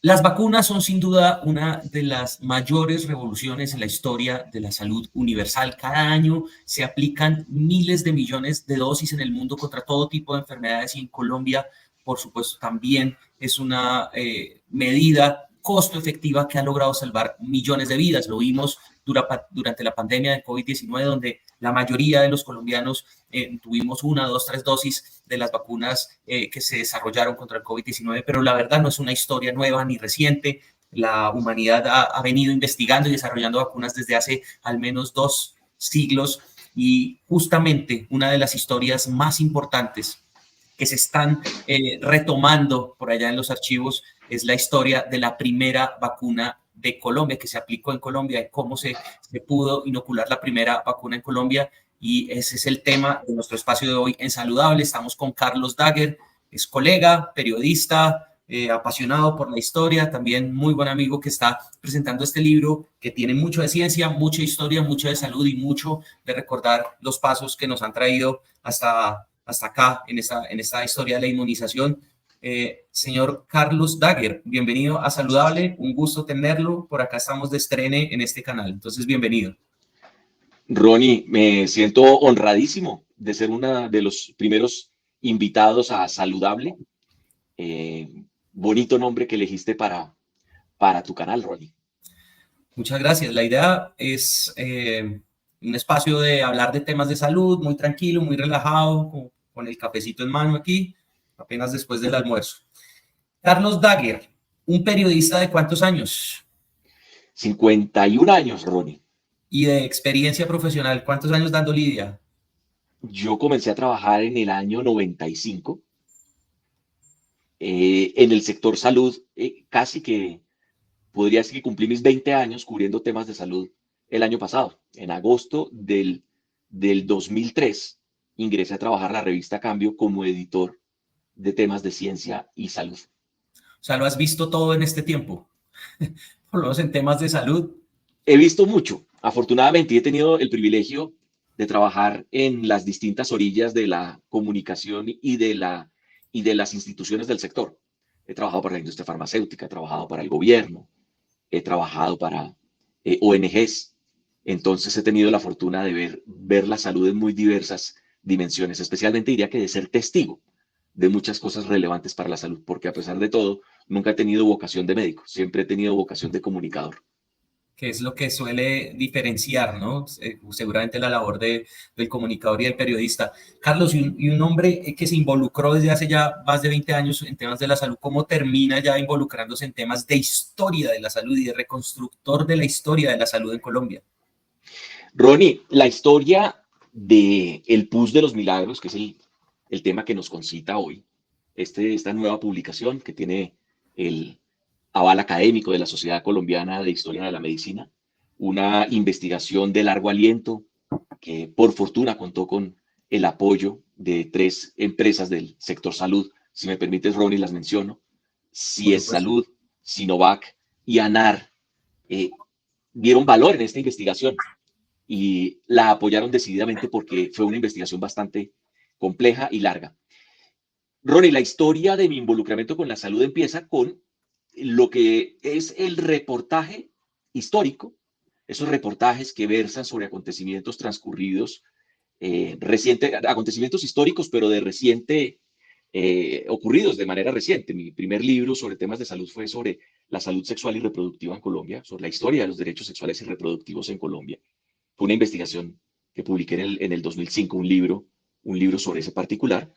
Las vacunas son sin duda una de las mayores revoluciones en la historia de la salud universal. Cada año se aplican miles de millones de dosis en el mundo contra todo tipo de enfermedades y en Colombia, por supuesto, también es una medida costo efectiva que ha logrado salvar millones de vidas. Lo vimos durante la pandemia de COVID-19, donde la mayoría de los colombianos tuvimos una, dos, tres dosis de las vacunas que se desarrollaron contra el COVID-19, pero la verdad no es una historia nueva ni reciente. La humanidad ha venido investigando y desarrollando vacunas desde hace al menos 2 siglos y justamente una de las historias más importantes que se están retomando por allá en los archivos es la historia de la primera vacuna de Colombia, que se aplicó en Colombia, y cómo se pudo inocular la primera vacuna en Colombia. Y ese es el tema de nuestro espacio de hoy en Saludable. Estamos con Carlos Daguer, es colega, periodista, apasionado por la historia, también muy buen amigo que está presentando este libro que tiene mucho de ciencia, mucha historia, mucho de salud y mucho de recordar los pasos que nos han traído hasta acá en esta historia de la inmunización. Señor Carlos Daguer, bienvenido a Saludable, un gusto tenerlo, por acá estamos de estrene en este canal, entonces bienvenido. Ronnie, me siento honradísimo de ser uno de los primeros invitados a Saludable. Bonito nombre que elegiste para tu canal, Ronnie. Muchas gracias. La idea es un espacio de hablar de temas de salud, muy tranquilo, muy relajado, con el cafecito en mano aquí, apenas después del almuerzo. Carlos Daguer, un periodista de ¿cuántos años? 51 años, Ronnie. Y de experiencia profesional, ¿cuántos años dando lidia? Yo comencé a trabajar en el año 95 en el sector salud, casi que podría decir que cumplí mis 20 años cubriendo temas de salud el año pasado. En agosto del 2003 ingresé a trabajar a la revista Cambio como editor de temas de ciencia y salud. O sea, lo has visto todo en este tiempo, por lo menos en temas de salud. He visto mucho. Afortunadamente he tenido el privilegio de trabajar en las distintas orillas de la comunicación y de las instituciones del sector. He trabajado para la industria farmacéutica, he trabajado para el gobierno, he trabajado para ONGs. Entonces he tenido la fortuna de ver la salud en muy diversas dimensiones, especialmente diría que de ser testigo de muchas cosas relevantes para la salud, porque a pesar de todo, nunca he tenido vocación de médico, siempre he tenido vocación de comunicador. Que es lo que suele diferenciar, ¿no? Seguramente la labor del comunicador y del periodista. Carlos, y un hombre que se involucró desde hace ya más de 20 años en temas de la salud, ¿cómo termina ya involucrándose en temas de historia de la salud y de reconstructor de la historia de la salud en Colombia? Ronnie, la historia de el Pus de los Milagros, que es el tema que nos concita hoy, esta nueva publicación que tiene el aval académico de la Sociedad Colombiana de Historia de la Medicina, una investigación de largo aliento que por fortuna contó con el apoyo de 3 empresas del sector salud. Si me permites, Ronnie, las menciono. Por CIES supuesto. Salud, Sinovac y ANAR dieron valor en esta investigación y la apoyaron decididamente porque fue una investigación bastante compleja y larga. Ronnie, la historia de mi involucramiento con la salud empieza con lo que es el reportaje histórico, esos reportajes que versan sobre acontecimientos transcurridos, acontecimientos históricos, pero de reciente, ocurridos de manera reciente. Mi primer libro sobre temas de salud fue sobre la salud sexual y reproductiva en Colombia, sobre la historia de los derechos sexuales y reproductivos en Colombia. Fue una investigación que publiqué en el 2005, un libro sobre ese particular.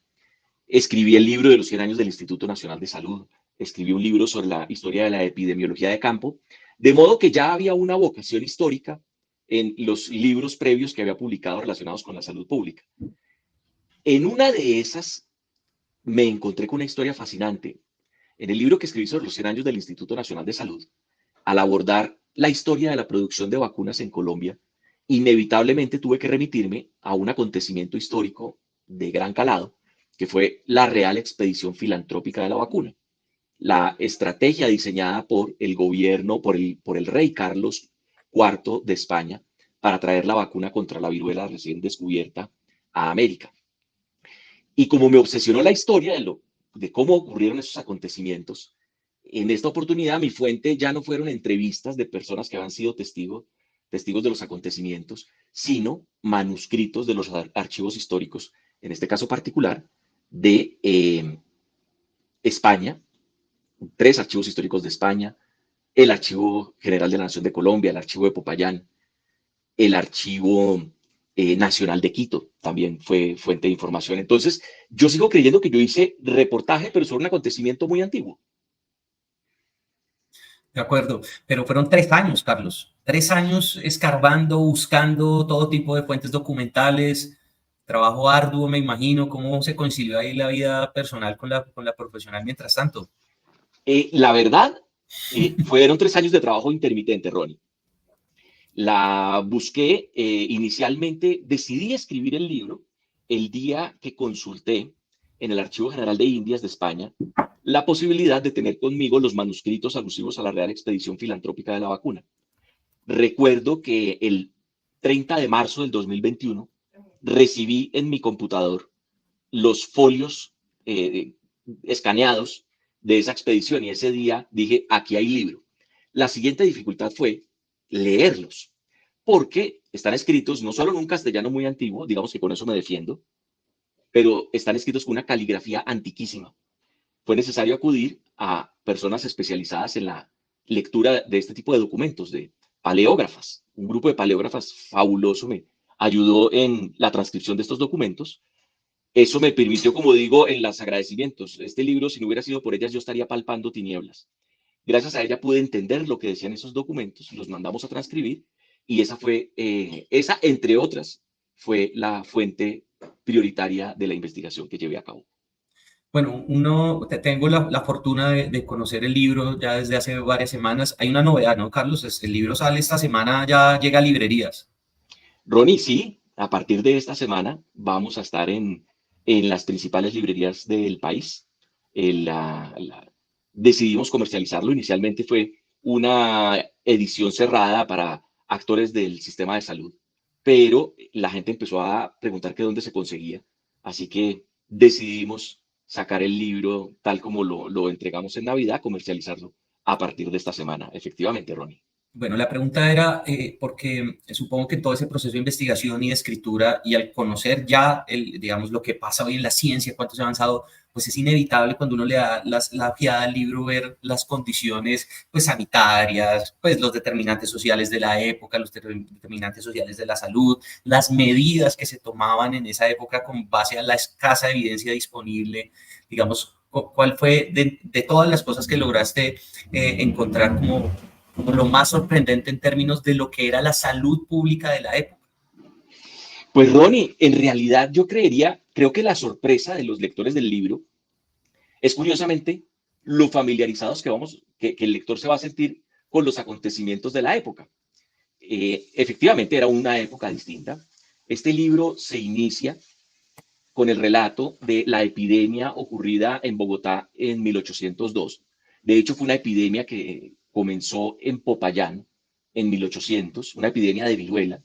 Escribí el libro de los 100 años del Instituto Nacional de Salud, escribí un libro sobre la historia de la epidemiología de campo, de modo que ya había una vocación histórica en los libros previos que había publicado relacionados con la salud pública. En una de esas me encontré con una historia fascinante. En el libro que escribí sobre los 100 años del Instituto Nacional de Salud, al abordar la historia de la producción de vacunas en Colombia, inevitablemente tuve que remitirme a un acontecimiento histórico de gran calado, que fue la Real Expedición Filantrópica de la Vacuna, la estrategia diseñada por el gobierno, por el rey Carlos IV de España, para traer la vacuna contra la viruela recién descubierta a América. Y como me obsesionó la historia de cómo ocurrieron esos acontecimientos, En esta oportunidad, mi fuente ya no fueron entrevistas de personas que habían sido testigos de los acontecimientos, sino manuscritos de los archivos históricos, en este caso particular, de España, 3 archivos históricos de España, el Archivo General de la Nación de Colombia, el Archivo de Popayán, el Archivo Nacional de Quito, también fue fuente de información. Entonces, yo sigo creyendo que yo hice reportaje, pero sobre un acontecimiento muy antiguo. De acuerdo, pero fueron 3 años, Carlos. 3 años escarbando, buscando todo tipo de fuentes documentales, trabajo arduo, me imagino. ¿Cómo se concilió ahí la vida personal con la profesional mientras tanto? La verdad, fueron 3 años de trabajo intermitente, Ronnie. La busqué inicialmente, decidí escribir el libro el día que consulté en el Archivo General de Indias de España la posibilidad de tener conmigo los manuscritos alusivos a la Real Expedición Filantrópica de la Vacuna. Recuerdo que el 30 de marzo del 2021 recibí en mi computador los folios escaneados de esa expedición y ese día dije, aquí hay libro. La siguiente dificultad fue leerlos, porque están escritos no solo en un castellano muy antiguo, digamos que con eso me defiendo, pero están escritos con una caligrafía antiquísima. Fue necesario acudir a personas especializadas en la lectura de este tipo de documentos, de paleógrafas. Un grupo de paleógrafas fabuloso me ayudó en la transcripción de estos documentos. Eso me permitió, como digo, en los agradecimientos. Este libro, si no hubiera sido por ellas, yo estaría palpando tinieblas. Gracias a ella pude entender lo que decían esos documentos, los mandamos a transcribir y esa entre otras, fue la fuente prioritaria de la investigación que llevé a cabo. Bueno, tengo la fortuna de conocer el libro ya desde hace varias semanas. Hay una novedad, ¿no, Carlos? El libro sale esta semana, ya llega a librerías. Ronnie, sí, a partir de esta semana vamos a estar en las principales librerías del país. Decidimos comercializarlo. Inicialmente fue una edición cerrada para actores del sistema de salud, pero la gente empezó a preguntar que dónde se conseguía. Así que decidimos sacar el libro tal como lo entregamos en Navidad, comercializarlo a partir de esta semana. Efectivamente, Ronnie. Bueno, la pregunta era, porque supongo que en todo ese proceso de investigación y de escritura y al conocer ya, digamos, lo que pasa hoy en la ciencia, cuánto se ha avanzado, pues es inevitable cuando uno le da la fiada al libro ver las condiciones pues, sanitarias, pues los determinantes sociales de la época, los determinantes sociales de la salud, las medidas que se tomaban en esa época con base a la escasa evidencia disponible, digamos, ¿cuál fue de todas las cosas que lograste encontrar como lo más sorprendente en términos de lo que era la salud pública de la época? Pues Ronnie, en realidad yo creo que la sorpresa de los lectores del libro es curiosamente lo familiarizados que el lector se va a sentir con los acontecimientos de la época. Efectivamente era una época distinta. Este libro se inicia con el relato de la epidemia ocurrida en Bogotá en 1802. De hecho, fue una epidemia que comenzó en Popayán en 1800, una epidemia de viruela,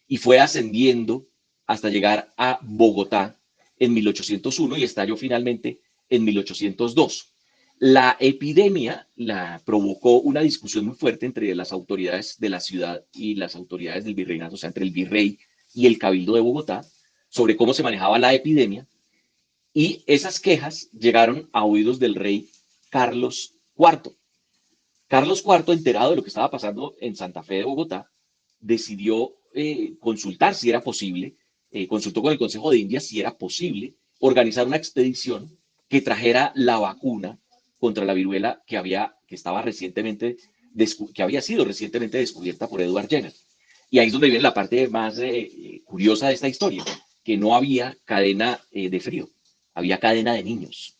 y fue ascendiendo hasta llegar a Bogotá en 1801 y estalló finalmente en 1802. La epidemia la provocó una discusión muy fuerte entre las autoridades de la ciudad y las autoridades del virreinato, o sea, entre el virrey y el cabildo de Bogotá, sobre cómo se manejaba la epidemia, y esas quejas llegaron a oídos del rey Carlos IV. Carlos IV, enterado de lo que estaba pasando en Santa Fe de Bogotá, decidió consultar si era posible, consultó con el Consejo de Indias si era posible organizar una expedición que trajera la vacuna contra la viruela que había sido recientemente descubierta por Edward Jenner. Y ahí es donde viene la parte más curiosa de esta historia, que no había cadena de frío, había cadena de niños.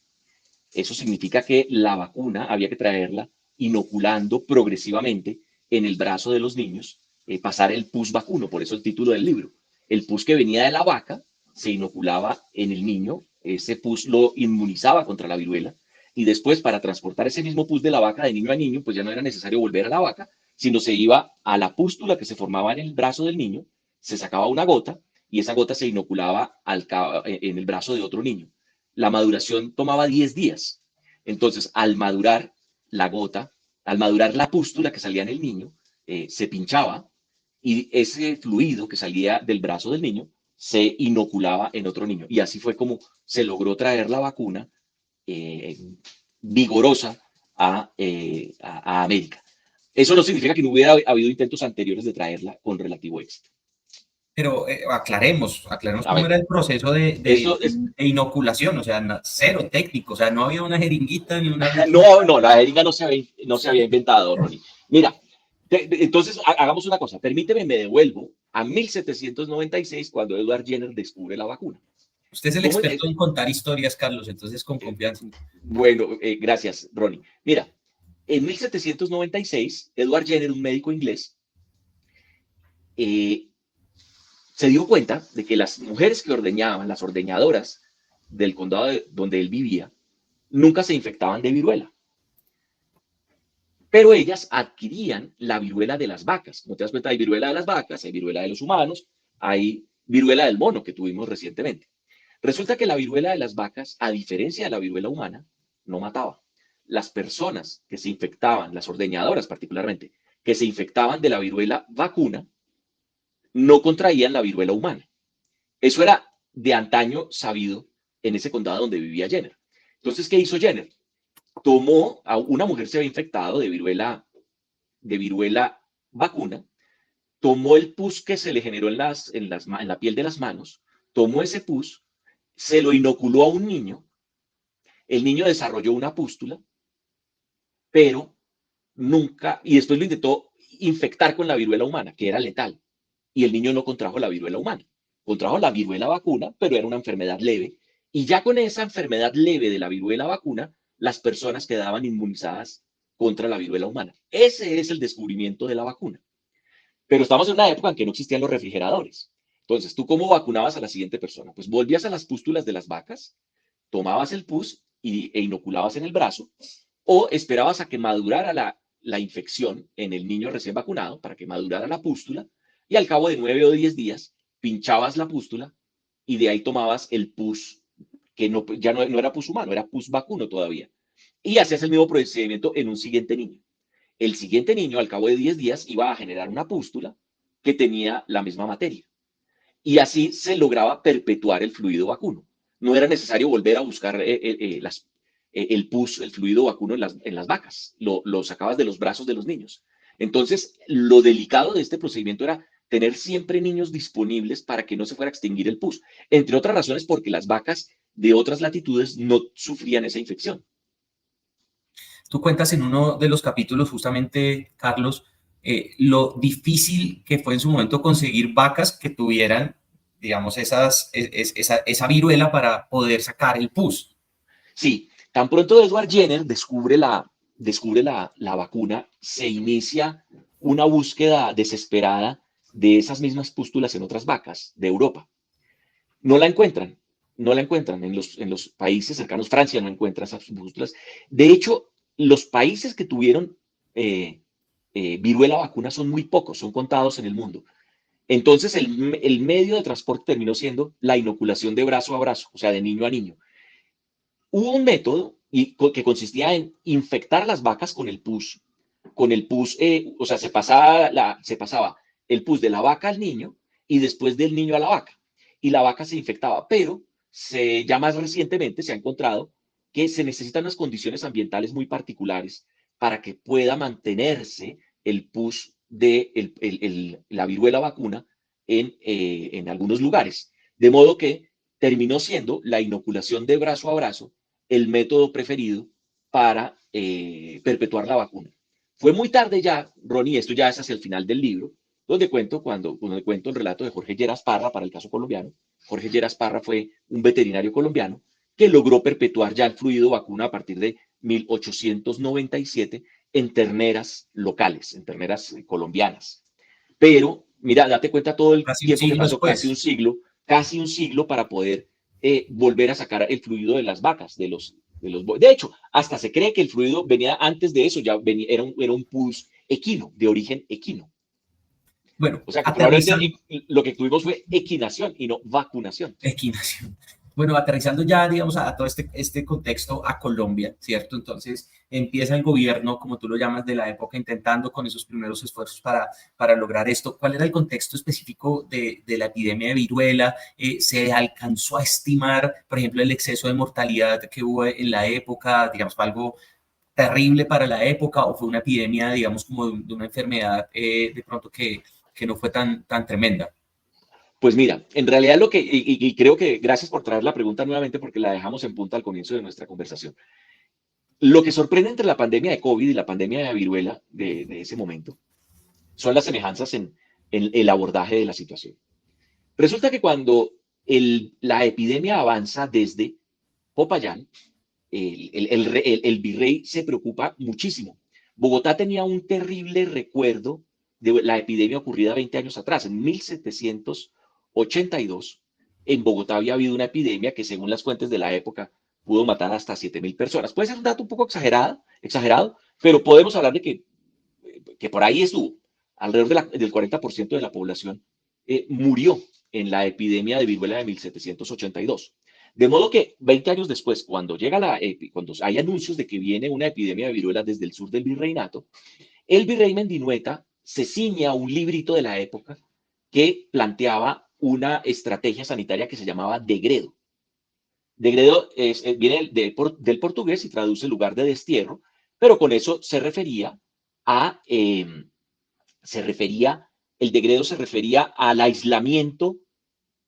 Eso significa que la vacuna había que traerla inoculando progresivamente en el brazo de los niños, pasar el pus vacuno, por eso el título del libro. El pus que venía de la vaca se inoculaba en el niño, ese pus lo inmunizaba contra la viruela, y después para transportar ese mismo pus de la vaca de niño a niño, pues ya no era necesario volver a la vaca, sino se iba a la pústula que se formaba en el brazo del niño, se sacaba una gota y esa gota se inoculaba en el brazo de otro niño. La maduración tomaba 10 días. Entonces, al madurar, la gota, al madurar la pústula que salía en el niño, se pinchaba y ese fluido que salía del brazo del niño se inoculaba en otro niño. Y así fue como se logró traer la vacuna eh, vigorosa a América. Eso no significa que no hubiera habido intentos anteriores de traerla con relativo éxito. Pero aclaremos A cómo ver, era el proceso eso es, de inoculación, o sea, cero técnico, o sea, no había una jeringuita ni una aguja. no, no, la jeringa no se había inventado, Ronnie. Mira, entonces hagamos una cosa, permíteme, me devuelvo a 1796 cuando Edward Jenner descubre la vacuna. Usted es el ¿Cómo, experto en contar historias, Carlos, entonces con confianza. bueno, gracias, Ronnie. Mira, en 1796, Edward Jenner, un médico inglés, eh, se dio cuenta de que las mujeres que ordeñaban, las ordeñadoras del condado donde él vivía, nunca se infectaban de viruela. Pero ellas adquirían la viruela de las vacas. Como te das cuenta, hay viruela de las vacas, hay viruela de los humanos, hay viruela del mono que tuvimos recientemente. Resulta que la viruela de las vacas, a diferencia de la viruela humana, no mataba. Las personas que se infectaban, las ordeñadoras particularmente, que se infectaban de la viruela vacuna, no contraían la viruela humana. Eso era de antaño sabido en ese condado donde vivía Jenner. Entonces, ¿qué hizo Jenner? Tomó a una mujer se había infectado de viruela vacuna, tomó el pus que se le generó en la piel de las manos, tomó ese pus, se lo inoculó a un niño, el niño desarrolló una pústula, pero nunca, y después lo intentó infectar con la viruela humana, que era letal, y el niño no contrajo la viruela humana, contrajo la viruela vacuna, pero era una enfermedad leve, y ya con esa enfermedad leve de la viruela vacuna, las personas quedaban inmunizadas contra la viruela humana. Ese es el descubrimiento de la vacuna. Pero estamos en una época en que no existían los refrigeradores. Entonces, ¿tú cómo vacunabas a la siguiente persona? Pues volvías a las pústulas de las vacas, tomabas el pus e inoculabas en el brazo, o esperabas a que madurara la infección en el niño recién vacunado, para que madurara la pústula, y al cabo de 9 o 10 días pinchabas la pústula y de ahí tomabas el pus, que no, ya no era pus humano, era pus vacuno todavía. Y hacías el mismo procedimiento en un siguiente niño. El siguiente niño, al cabo de 10 días, iba a generar una pústula que tenía la misma materia. Y así se lograba perpetuar el fluido vacuno. No era necesario volver a buscar el pus, el fluido vacuno en las vacas. Lo sacabas de los brazos de los niños. Entonces, lo delicado de este procedimiento era tener siempre niños disponibles para que no se fuera a extinguir el pus. Entre otras razones, porque las vacas de otras latitudes no sufrían esa infección. Tú cuentas en uno de los capítulos, justamente, Carlos, lo difícil que fue en su momento conseguir vacas que tuvieran, digamos, esa viruela para poder sacar el pus. Sí, tan pronto Edward Jenner descubre la vacuna, se inicia una búsqueda desesperada de esas mismas pústulas en otras vacas de Europa. No la encuentran, no la encuentran en los países cercanos. Francia no encuentra esas pústulas. De hecho, los países que tuvieron viruela vacuna son muy pocos, son contados en el mundo. Entonces, el medio de transporte terminó siendo la inoculación de brazo a brazo, o sea, de niño a niño. Hubo un método que consistía en infectar las vacas con el pus, o sea, se pasaba el pus de la vaca al niño y después del niño a la vaca. Y la vaca se infectaba, pero ya más recientemente se ha encontrado que se necesitan unas condiciones ambientales muy particulares para que pueda mantenerse el pus de la viruela vacuna en algunos lugares. De modo que terminó siendo la inoculación de brazo a brazo el método preferido para perpetuar la vacuna. Fue muy tarde ya, Ronnie, esto ya es hacia el final del libro, donde cuento el relato de Jorge Lleras Parra para el caso colombiano. Jorge Lleras Parra fue un veterinario colombiano que logró perpetuar ya el fluido vacuna a partir de 1897 en terneras locales, en terneras colombianas. Pero, mira, date cuenta todo el Casi un tiempo que siglo pasó, después. casi un siglo para poder volver a sacar el fluido de las vacas, de hecho, hasta se cree que el fluido venía antes de eso, era un pus equino, de origen equino. Bueno, O sea que aterrizando. probablemente lo que tuvimos fue equinación y no vacunación. Equinación. Bueno, aterrizando ya, digamos, a todo este contexto a Colombia, ¿cierto? Entonces empieza el gobierno, como tú lo llamas, de la época, intentando con esos primeros esfuerzos para lograr esto. ¿Cuál era el contexto específico de la epidemia de viruela? ¿Se alcanzó a estimar, por ejemplo, el exceso de mortalidad que hubo en la época? Digamos, ¿fue algo terrible para la época o fue una epidemia, digamos, como de una enfermedad de pronto que no fue tan tremenda? Pues mira, en realidad y creo que gracias por traer la pregunta nuevamente porque la dejamos en punta al comienzo de nuestra conversación. Lo que sorprende entre la pandemia de COVID y la pandemia de viruela de ese momento son las semejanzas en el abordaje de la situación. Resulta que cuando la epidemia avanza desde Popayán, el virrey se preocupa muchísimo. Bogotá tenía un terrible recuerdo de la epidemia ocurrida 20 años atrás, en 1782. En Bogotá había habido una epidemia que, según las fuentes de la época, pudo matar hasta 7.000 personas. Puede ser un dato un poco exagerado, pero podemos hablar de que por ahí estuvo. Alrededor del 40% de la población murió en la epidemia de viruela de 1782. De modo que 20 años después, cuando hay anuncios de que viene una epidemia de viruela desde el sur del virreinato, el virrey Mendinueta se ciñe a un librito de la época que planteaba una estrategia sanitaria que se llamaba degredo. Degredo viene del portugués y traduce lugar de destierro, pero con eso a, eh, se refería, el degredo se refería al aislamiento,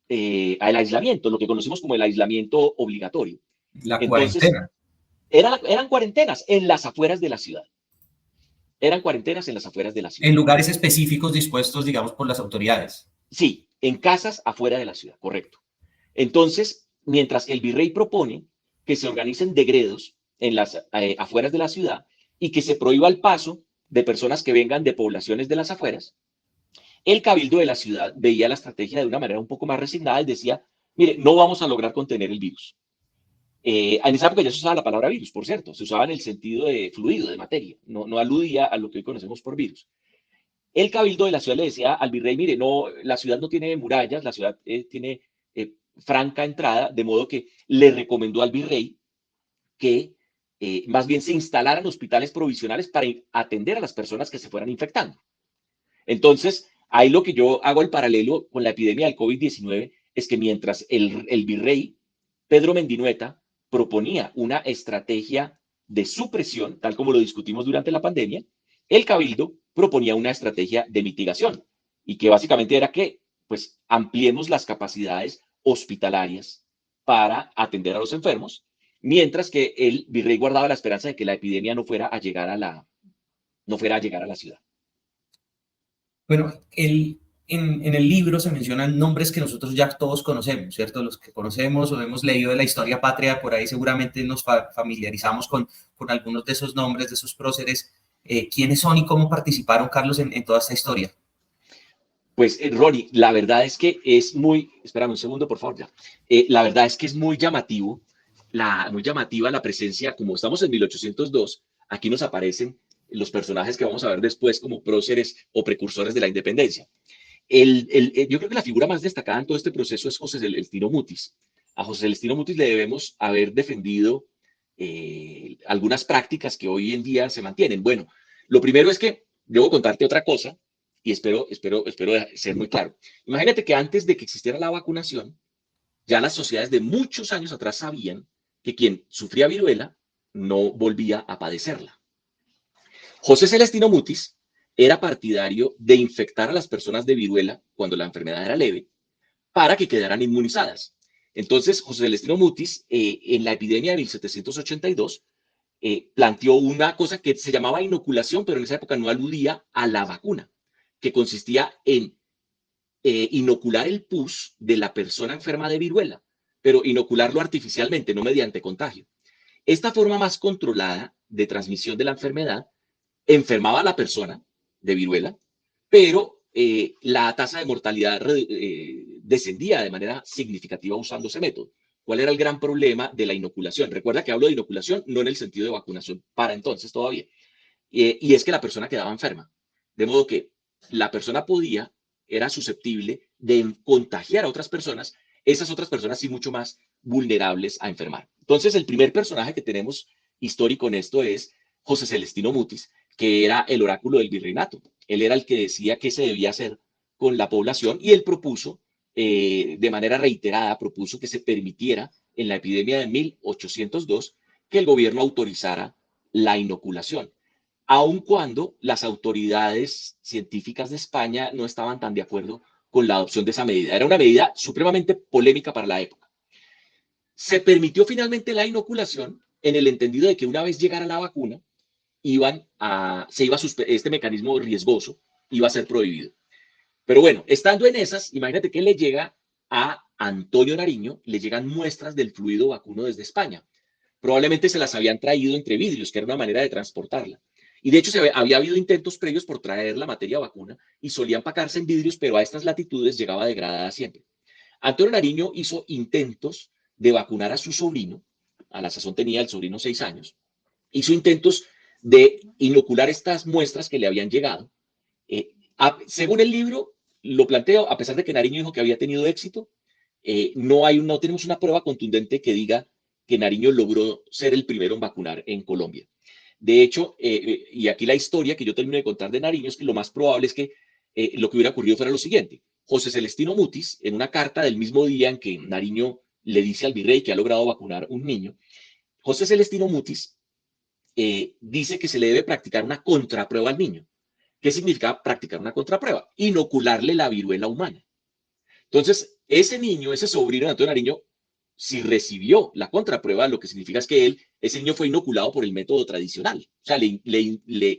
lo que conocemos como el aislamiento obligatorio. La Entonces, cuarentena. eran cuarentenas en las afueras de la ciudad. Eran cuarentenas en las afueras de la ciudad. En lugares específicos dispuestos, digamos, por las autoridades. Sí, en casas afuera de la ciudad, correcto. Entonces, mientras el virrey propone que se organicen degredos en las afueras de la ciudad y que se prohíba el paso de personas que vengan de poblaciones de las afueras, el cabildo de la ciudad veía la estrategia de una manera un poco más resignada y decía, mire, no vamos a lograr contener el virus. En esa época ya se usaba la palabra virus, por cierto, se usaba en el sentido de fluido, de materia, no aludía a lo que hoy conocemos por virus. El cabildo de la ciudad le decía al virrey, mire, no, la ciudad no tiene murallas, la ciudad tiene franca entrada, de modo que le recomendó al virrey que más bien se instalaran hospitales provisionales para atender a las personas que se fueran infectando. Entonces, ahí lo que yo hago el paralelo con la epidemia del COVID-19 es que mientras el virrey Pedro Mendinueta proponía una estrategia de supresión, tal como lo discutimos durante la pandemia, el cabildo proponía una estrategia de mitigación y que básicamente era que pues ampliemos las capacidades hospitalarias para atender a los enfermos, mientras que el virrey guardaba la esperanza de que la epidemia no fuera a llegar a la ciudad. Bueno, en el libro se mencionan nombres que nosotros ya todos conocemos, ¿cierto? Los que conocemos o hemos leído de la historia patria, por ahí seguramente nos familiarizamos con algunos de esos nombres, de esos próceres. ¿Quiénes son y cómo participaron, Carlos, en toda esta historia? Pues, Ronnie, la verdad es que es espérame un segundo, por favor, ya. La verdad es que es muy llamativa la presencia, como estamos en 1802, aquí nos aparecen los personajes que vamos a ver después como próceres o precursores de la independencia. Yo creo que la figura más destacada en todo este proceso es José Celestino Mutis. A José Celestino Mutis le debemos haber defendido algunas prácticas que hoy en día se mantienen. Bueno, lo primero es que debo contarte otra cosa y espero ser muy claro. Imagínate que antes de que existiera la vacunación, ya las sociedades de muchos años atrás sabían que quien sufría viruela no volvía a padecerla. José Celestino Mutis era partidario de infectar a las personas de viruela cuando la enfermedad era leve para que quedaran inmunizadas. Entonces, José Celestino Mutis, en la epidemia de 1782, planteó una cosa que se llamaba inoculación, pero en esa época no aludía a la vacuna, que consistía en inocular el pus de la persona enferma de viruela, pero inocularlo artificialmente, no mediante contagio. Esta forma más controlada de transmisión de la enfermedad enfermaba a la persona de viruela, pero la tasa de mortalidad descendía de manera significativa usando ese método. ¿Cuál era el gran problema de la inoculación? Recuerda que hablo de inoculación no en el sentido de vacunación para entonces todavía. Y es que la persona quedaba enferma. De modo que la persona era susceptible de contagiar a otras personas, esas otras personas sí mucho más vulnerables a enfermar. Entonces, el primer personaje que tenemos histórico en esto es José Celestino Mutis, que era el oráculo del virreinato. Él era el que decía qué se debía hacer con la población y él propuso, de manera reiterada, propuso que se permitiera en la epidemia de 1802 que el gobierno autorizara la inoculación, aun cuando las autoridades científicas de España no estaban tan de acuerdo con la adopción de esa medida. Era una medida supremamente polémica para la época. Se permitió finalmente la inoculación en el entendido de que una vez llegara la vacuna, este mecanismo riesgoso iba a ser prohibido. Pero bueno, estando en esas, imagínate que le llega a Antonio Nariño, le llegan muestras del fluido vacuno desde España. Probablemente se las habían traído entre vidrios, que era una manera de transportarla. Y de hecho había habido intentos previos por traer la materia vacuna y solía empacarse en vidrios, pero a estas latitudes llegaba degradada siempre. Antonio Nariño hizo intentos de vacunar a su sobrino, a la sazón tenía el sobrino 6 años, hizo intentos de inocular estas muestras que le habían llegado. Según el libro, lo planteo, a pesar de que Nariño dijo que había tenido éxito, no tenemos una prueba contundente que diga que Nariño logró ser el primero en vacunar en Colombia. De hecho, y aquí la historia que yo termino de contar de Nariño es que lo más probable es que lo que hubiera ocurrido fuera lo siguiente. José Celestino Mutis, en una carta del mismo día en que Nariño le dice al virrey que ha logrado vacunar un niño, José Celestino Mutis dice que se le debe practicar una contraprueba al niño. ¿Qué significa practicar una contraprueba? Inocularle la viruela humana. Entonces, ese niño, ese sobrino de Antonio Nariño, si recibió la contraprueba, lo que significa es que ese niño fue inoculado por el método tradicional. O sea, le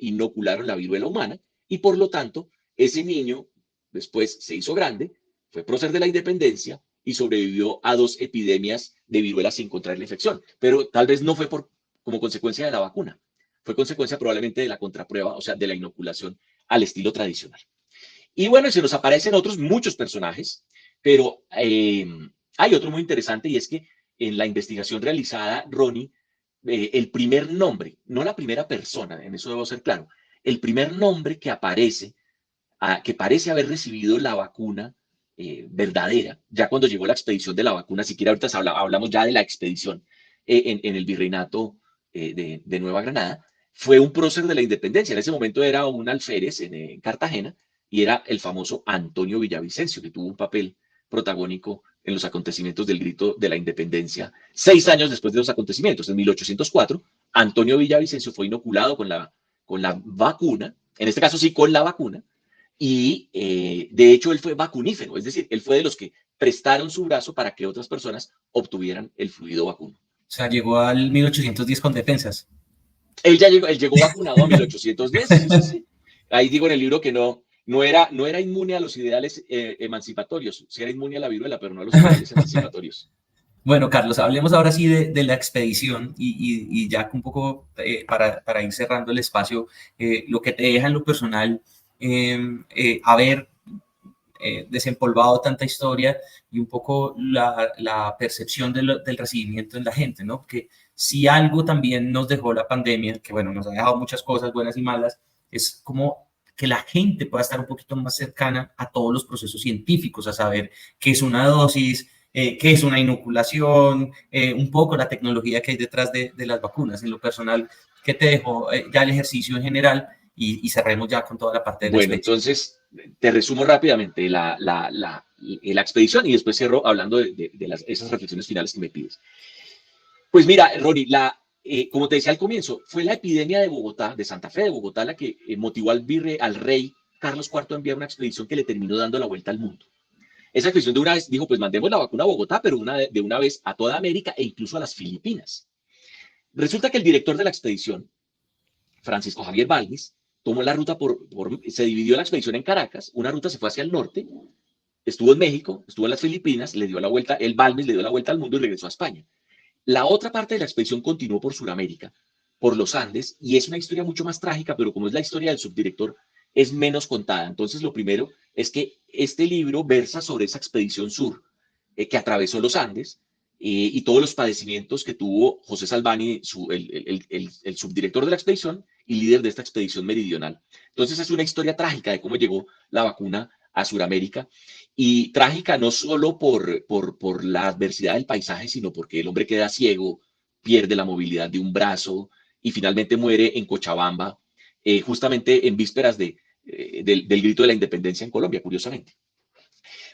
inocularon la viruela humana y por lo tanto, ese niño después se hizo grande, fue prócer de la independencia y sobrevivió a 2 epidemias de viruela sin contraer la infección. Pero tal vez no fue como consecuencia de la vacuna, fue consecuencia probablemente de la contraprueba, o sea, de la inoculación al estilo tradicional. Y bueno, se nos aparecen otros muchos personajes, pero hay otro muy interesante y es que en la investigación realizada, Ronnie, el primer nombre, no la primera persona, en eso debo ser claro, el primer nombre que aparece, que parece haber recibido la vacuna verdadera, ya cuando llegó la expedición de la vacuna, siquiera ahorita hablamos ya de la expedición en el virreinato de Nueva Granada, fue un prócer de la independencia. En ese momento era un alférez en Cartagena y era el famoso Antonio Villavicencio, que tuvo un papel protagónico en los acontecimientos del grito de la independencia. 6 años después de los acontecimientos, en 1804, Antonio Villavicencio fue inoculado con la vacuna, en este caso sí con la vacuna, y de hecho él fue vacunífero, es decir, él fue de los que prestaron su brazo para que otras personas obtuvieran el fluido vacuno. O sea, llegó al 1810 con defensas. Él llegó vacunado a 1810, sí, sí, sí. Ahí digo en el libro que no era inmune a los ideales emancipatorios, sí era inmune a la viruela, pero no a los ideales emancipatorios. Bueno, Carlos, hablemos ahora sí de la expedición y ya un poco para ir cerrando el espacio, lo que te deja en lo personal, haber desempolvado tanta historia y un poco la percepción del recibimiento en la gente, ¿no? Porque si algo también nos dejó la pandemia, que bueno, nos ha dejado muchas cosas buenas y malas, es como que la gente pueda estar un poquito más cercana a todos los procesos científicos, a saber qué es una dosis, qué es una inoculación, un poco la tecnología que hay detrás de las vacunas. En lo personal, ¿qué te dejó ya el ejercicio en general? Y cerremos ya con toda la parte de la Bueno, expedición. entonces te resumo rápidamente la expedición y después cierro hablando de esas reflexiones finales que me pides. Pues mira, Ronnie, como te decía al comienzo, fue la epidemia de Bogotá, de Santa Fe de Bogotá, la que motivó al rey Carlos IV a enviar una expedición que le terminó dando la vuelta al mundo. Esa expedición de una vez dijo, pues mandemos la vacuna a Bogotá, pero de una vez a toda América e incluso a las Filipinas. Resulta que el director de la expedición, Francisco Javier Balmis, tomó la ruta se dividió la expedición en Caracas, una ruta se fue hacia el norte, estuvo en México, estuvo en las Filipinas, le dio la vuelta, el Balmis le dio la vuelta al mundo y regresó a España. La otra parte de la expedición continuó por Sudamérica, por los Andes, y es una historia mucho más trágica, pero como es la historia del subdirector, es menos contada. Entonces, lo primero es que este libro versa sobre esa expedición sur que atravesó los Andes y todos los padecimientos que tuvo José Salvani, el subdirector de la expedición y líder de esta expedición meridional. Entonces, es una historia trágica de cómo llegó la vacuna a Sudamérica. Y trágica no solo por la adversidad del paisaje, sino porque el hombre queda ciego, pierde la movilidad de un brazo y finalmente muere en Cochabamba, justamente en vísperas del grito de la independencia en Colombia, curiosamente.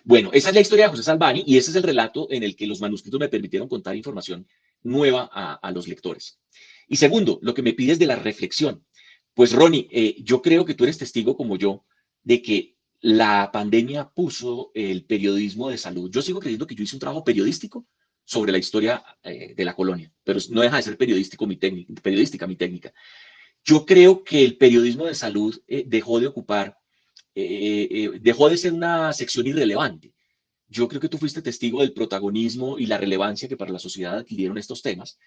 Bueno, esa es la historia de José Salvani y ese es el relato en el que los manuscritos me permitieron contar información nueva a los lectores. Y segundo, lo que me pides de la reflexión. Pues Ronnie, yo creo que tú eres testigo como yo de que la pandemia puso el periodismo de salud. Yo sigo creyendo que yo hice un trabajo periodístico sobre la historia de la colonia, pero no deja de ser periodística mi técnica. Yo creo que el periodismo de salud dejó de ser una sección irrelevante. Yo creo que tú fuiste testigo del protagonismo y la relevancia que para la sociedad adquirieron estos temas.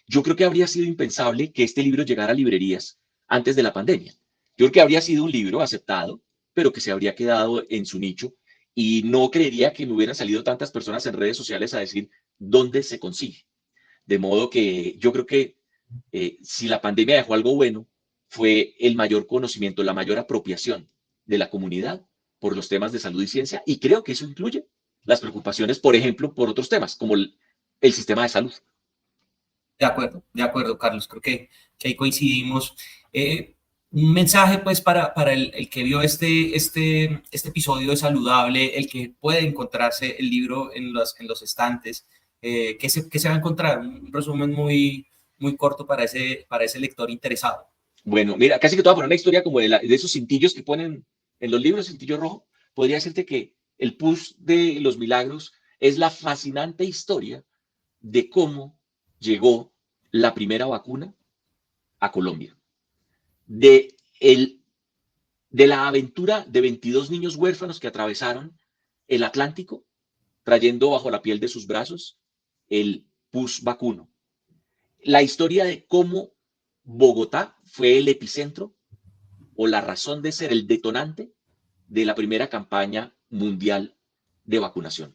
Yo creo que habría sido impensable que este libro llegara a librerías antes de la pandemia. Yo creo que habría sido un libro aceptado, pero que se habría quedado en su nicho y no creería que me hubieran salido tantas personas en redes sociales a decir dónde se consigue. De modo que yo creo que si la pandemia dejó algo bueno, fue el mayor conocimiento, la mayor apropiación de la comunidad por los temas de salud y ciencia, y creo que eso incluye las preocupaciones, por ejemplo, por otros temas, como el sistema de salud. De acuerdo, Carlos, creo que ahí coincidimos. Un mensaje, pues, para el que vio este episodio de Saludable, el que puede encontrarse el libro en los estantes, ¿qué se va a encontrar? Un resumen muy corto para ese lector interesado. Bueno, mira, casi que te voy a poner una historia como de esos cintillos que ponen en los libros, cintillo rojo. Podría decirte que el push de los milagros es la fascinante historia de cómo llegó la primera vacuna a Colombia. De la aventura de 22 niños huérfanos que atravesaron el Atlántico trayendo bajo la piel de sus brazos el pus vacuno. La historia de cómo Bogotá fue el epicentro o la razón de ser, el detonante de la primera campaña mundial de vacunación.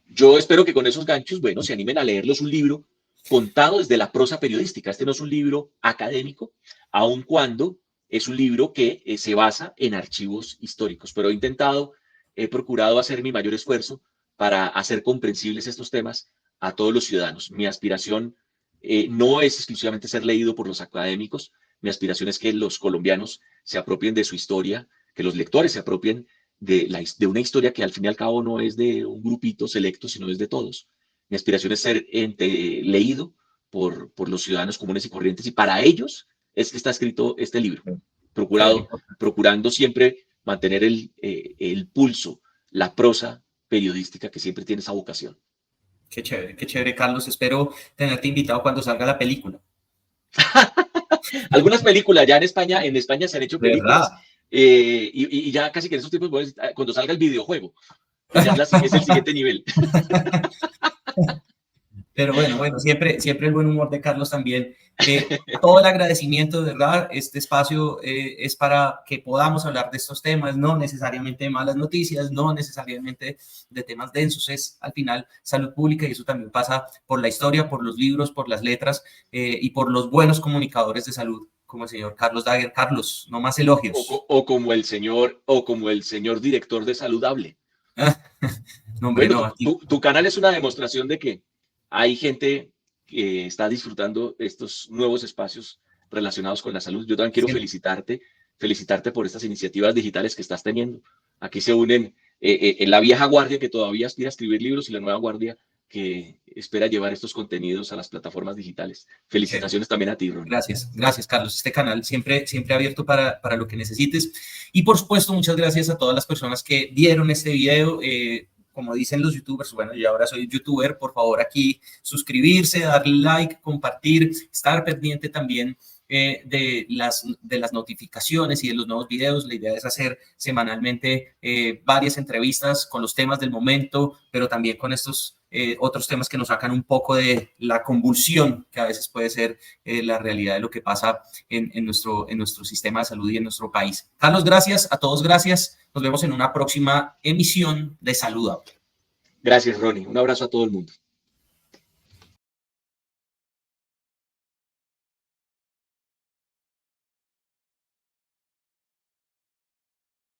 Yo espero que con esos ganchos, bueno, se animen a leerlos, un libro contado desde la prosa periodística. Este no es un libro académico, aun cuando es un libro que se basa en archivos históricos, pero he procurado hacer mi mayor esfuerzo para hacer comprensibles estos temas a todos los ciudadanos. Mi aspiración no es exclusivamente ser leído por los académicos, mi aspiración es que los colombianos se apropien de su historia, que los lectores se apropien de una historia que al fin y al cabo no es de un grupito selecto, sino es de todos. Mi aspiración es ser leído por los ciudadanos comunes y corrientes, y para ellos es que está escrito este libro, procurando siempre mantener el pulso, la prosa periodística que siempre tiene esa vocación. Qué chévere, Carlos. Espero tenerte invitado cuando salga la película. Algunas películas ya en España se han hecho películas, ¿Verdad? y ya casi que en esos tiempos, cuando salga el videojuego, que ya es el siguiente nivel. Pero bueno, siempre el buen humor de Carlos también. Todo el agradecimiento, de verdad. Este espacio es para que podamos hablar de estos temas, no necesariamente de malas noticias, no necesariamente de temas densos, es al final salud pública, y eso también pasa por la historia, por los libros, por las letras y por los buenos comunicadores de salud, como el señor Carlos Daguerre. Carlos, no más elogios. O como el señor director de Saludable. No, hombre, bueno, no, tu canal es una demostración de que hay gente que está disfrutando estos nuevos espacios relacionados con la salud. Yo también quiero felicitarte por estas iniciativas digitales que estás teniendo. Aquí se unen la vieja guardia que todavía aspira a escribir libros y la nueva guardia que espera llevar estos contenidos a las plataformas digitales. Felicitaciones también a ti, Ron. Gracias, Carlos. Este canal siempre abierto para lo que necesites. Y por supuesto, muchas gracias a todas las personas que vieron este video. Como dicen los youtubers, bueno, yo ahora soy youtuber, por favor aquí suscribirse, darle like, compartir, estar pendiente también de las notificaciones y de los nuevos videos. La idea es hacer semanalmente varias entrevistas con los temas del momento, pero también con estos otros temas que nos sacan un poco de la convulsión que a veces puede ser la realidad de lo que pasa en nuestro sistema de salud y en nuestro país. Carlos, gracias. A todos, gracias. Nos vemos en una próxima emisión de Saludable. Gracias, Ronnie. Un abrazo a todo el mundo.